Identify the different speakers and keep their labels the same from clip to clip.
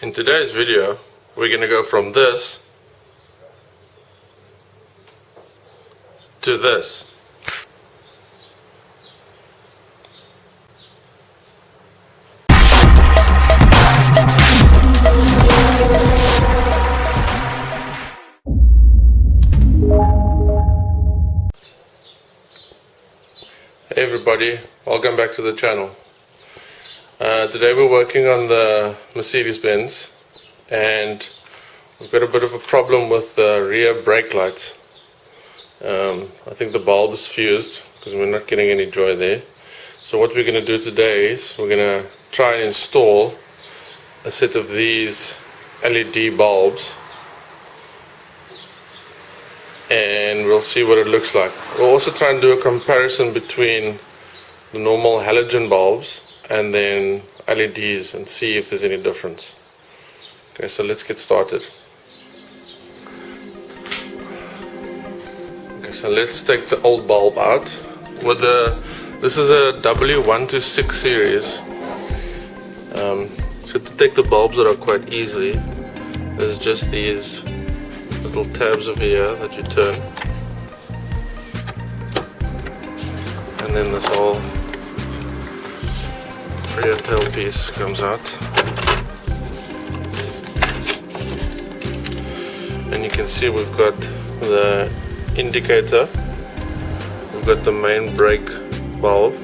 Speaker 1: In today's video, we're going to go from this to this. Hey everybody, welcome back to the channel. Today we're working on the Mercedes-Benz and we've got a bit of a problem with the rear brake lights. I think the bulb is fused because we're not getting any joy there. So what we're going to do today is we're going to try and install a set of these LED bulbs and we'll see what it looks like. We'll also try and do a comparison between the normal halogen bulbs and then LEDs and see if there's any difference. Okay, so let's get started. Okay, so let's take the old bulb out. This is a W126 series. So to take the bulbs out are quite easy. There's just these little tabs over here that you turn, and then this whole rear tailpiece comes out, and you can see we've got the indicator, we've got the main brake bulb,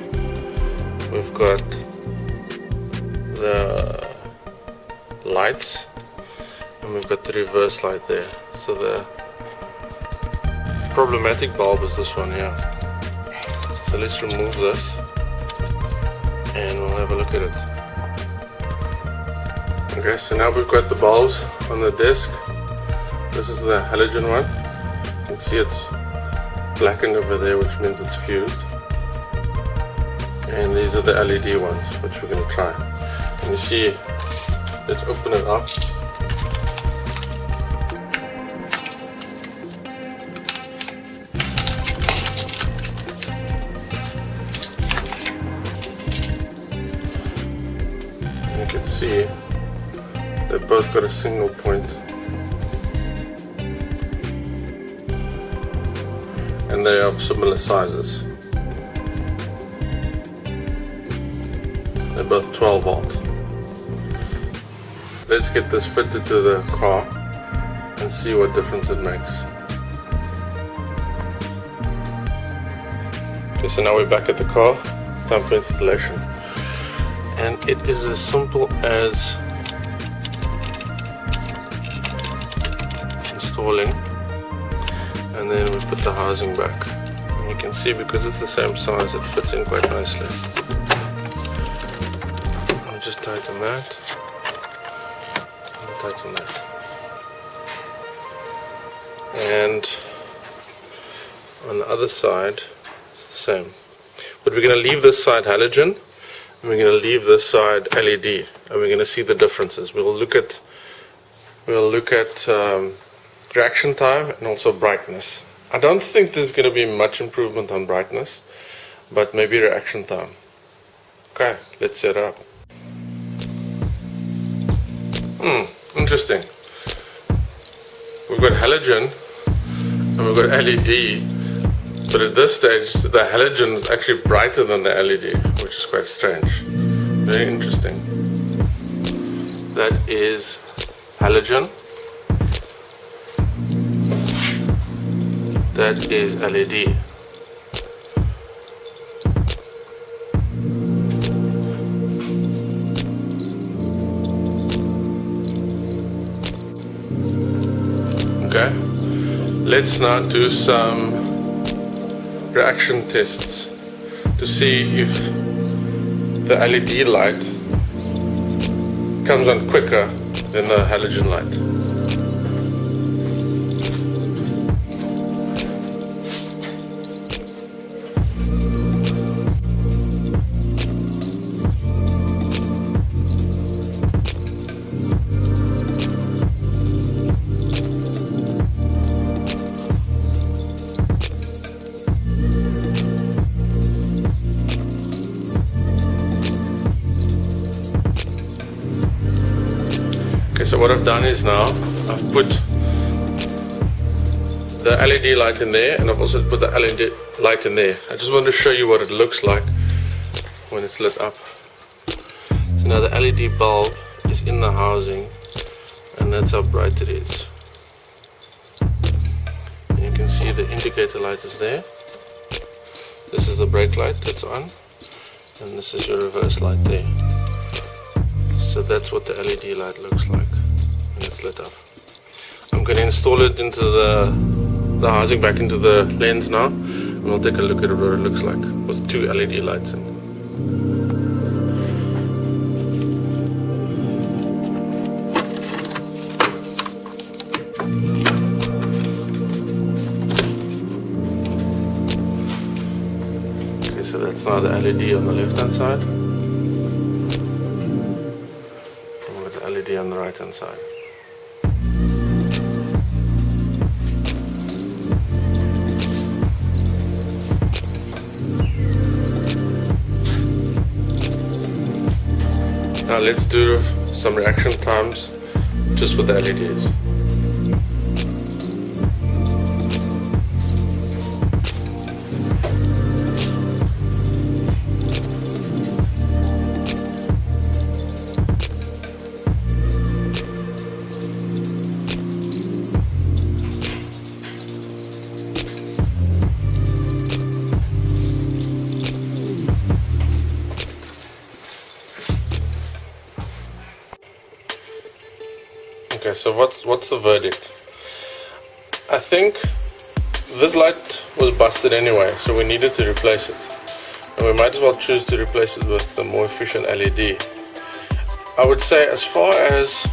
Speaker 1: we've got the lights, and we've got the reverse light there. So the problematic bulb is this one here. So let's remove this and we'll have a look at it. Okay, so now we've got the bulbs on the desk. This is the halogen one. You can see it's blackened over there, which means it's fused. And these are the LED ones, which we're going to try. And you see, let's open it up. You can see they've both got a single point, and they are of similar sizes. They're both 12 volt. Let's get this fitted to the car and see what difference it makes. Okay, so now we're back at the car. It's time for installation. And it is as simple as installing, and then we put the housing back, and you can see because it's the same size it fits in quite nicely. I'll just tighten that and tighten that, and on the other side it's the same, but we're going to leave this side halogen and we're going to leave this side LED, and we're going to see the differences. We'll look at reaction time and also brightness. I don't think there's going to be much improvement on brightness, but maybe reaction time. Okay, let's set up. Interesting. We've got halogen and we've got LED. But at this stage, the halogen is actually brighter than the LED, which is quite strange. Very interesting. That is halogen. That is LED. Okay. Let's now do some reaction tests to see if the LED light comes on quicker than the halogen light. So what I've done is now I've put the LED light in there, and I've also put the LED light in there. I just want to show you what it looks like when it's lit up. So now the LED bulb is in the housing, and that's how bright it is. And you can see the indicator light is there. This is the brake light that's on, and this is your reverse light there. So that's what the LED light looks like when it's lit up. I'm going to install it into the housing back into the lens now, and we'll take a look at what it looks like with two LED lights in. Okay, so that's now the LED on the left hand side, and with the LED on the right hand side. Now let's do some reaction times just with the LEDs. Okay, so what's the verdict? I think this light was busted anyway, so we needed to replace it. And we might as well choose to replace it with a more efficient LED. I would say as far as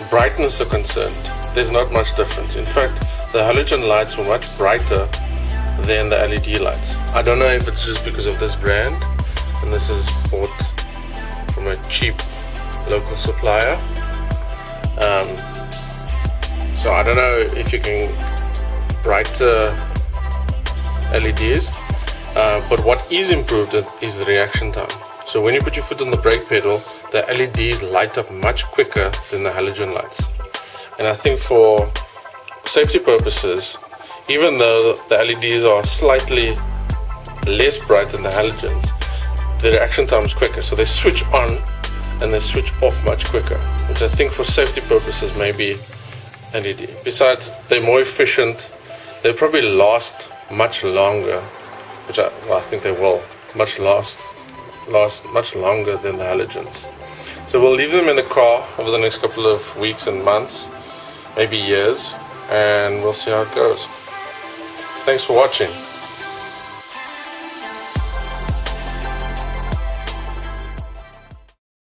Speaker 1: brightness are concerned, there's not much difference. In fact, the halogen lights were much brighter than the LED lights. I don't know if it's just because of this brand, and this is bought from a cheap local supplier. So I don't know if you can brighter LEDs, but what is improved is the reaction time. So when you put your foot on the brake pedal, the LEDs light up much quicker than the halogen lights. And I think for safety purposes, even though the LEDs are slightly less bright than the halogens, the reaction time is quicker. So they switch on and they switch off much quicker, which I think for safety purposes may be LED. Besides, they're more efficient. They probably last much longer, which I think they will last much longer than the halogens. So we'll leave them in the car over the next couple of weeks and months, maybe years, and we'll see how it goes. Thanks for watching.